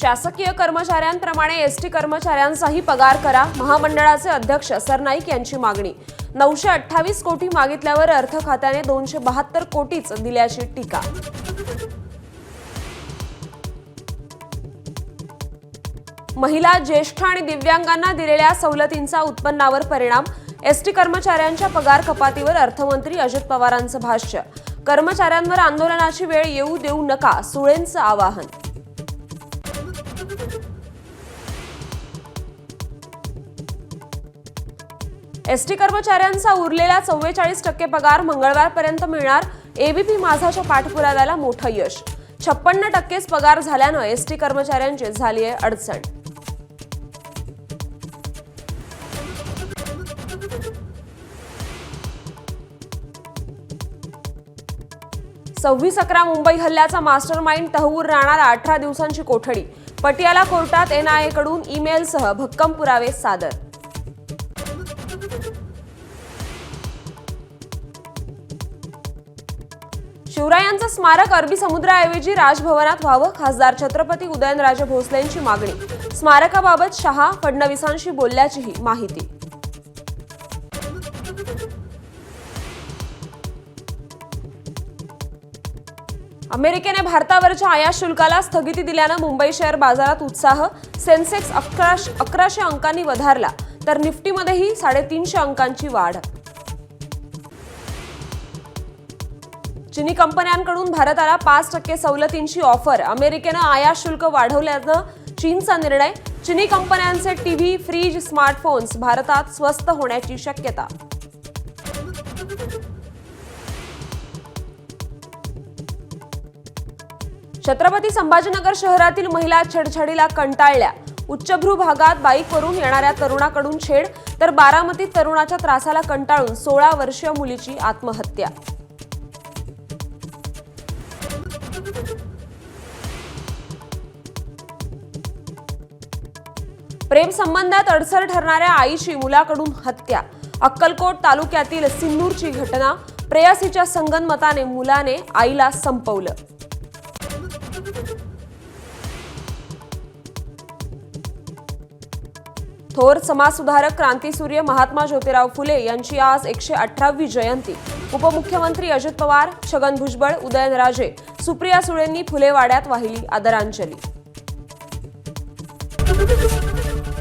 शासकीय कर्मचाऱ्यांप्रमाणे एसटी कर्मचाऱ्यांचाही पगार करा, महामंडळाचे अध्यक्ष सरनाईक यांची मागणी। 928 कोटी मागितल्यावर अर्थ खात्याने 272 कोटीच दिल्याची टीका। महिला, ज्येष्ठ आणि दिव्यांगांना दिलेल्या सवलतींचा उत्पन्नावर परिणाम, एसटी कर्मचाऱ्यांच्या पगार कपातीवर अर्थमंत्री अजित पवारांचं भाष्य। कर्मचाऱ्यांवर आंदोलनाची वेळ येऊ देऊ नका, सुळेंचं आवाहन। एसटी कर्मचाऱ्यांचा उरलेला 44% पगार मंगळवारपर्यंत मिळणार, एबीपी माझाच्या पाठपुराव्याला मोठं यश। 56% पगार झाल्यानं एसटी कर्मचाऱ्यांची झाली आहे अडचण। सव्वीस 11 मुंबई हल्ल्याचा मास्टरमाइंड तहूर राणाला 18 दिवसांची कोठडी, पटियाला कोर्टात एनआयएकडून ईमेलसह भक्कम पुरावे सादर। शिवरायांचं स्मारक अरबी समुद्राऐवजी राजभवनात व्हावं, खासदार छत्रपती उदयनराजे भोसलेंची मागणी। स्मारकाबाबत शहा फडणवीसांशी बोलल्याचीही माहिती। अमेरिकेने भारतावरच्या आयात शुल्काला स्थगिती दिल्यानं मुंबई शेअर बाजारात उत्साह, सेन्सेक्स 1100 अंकांनी वधारला, तर निफ्टीमध्येही 350 अंकांची वाढ। चीनी कंपन्यांकडून भारताला 5% सवलतींची ऑफर, अमेरिकेनं आयात शुल्क वाढवल्यानं चीनचा निर्णय। चीनी कंपन्यांचे टीव्ही, फ्रीज, स्मार्टफोन्स भारतात स्वस्त होण्याची शक्यता। छत्रपती संभाजीनगर शहरातील महिला छेडछाडीला कंटाळल्या, उच्चभ्रू भागात बाईकवरून येणाऱ्या तरुणाकडून छेड, तर बारामतीत तरुणाच्या त्रासाला कंटाळून 16 वर्षीय मुलीची आत्महत्या। प्रेम संबंधात अडसर ठरणाऱ्या आईची मुलाकडून हत्या, अक्कलकोट तालुक्यातील सिन्नूरची घटना। प्रेयसीच्या संगनमताने मुलाने आईला संपवलं। थोर समाजसुधारक क्रांतीसूर्य महात्मा ज्योतिराव फुले यांची आज 118वी जयंती। उपमुख्यमंत्री अजित पवार, छगन भुजबळ, उदयनराजे, सुप्रिया सुळेंनी फुलेवाड्यात वाहिली आदरांजली।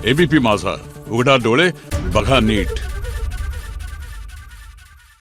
एबीपी माझा, उघडा डोळे बघा नीट।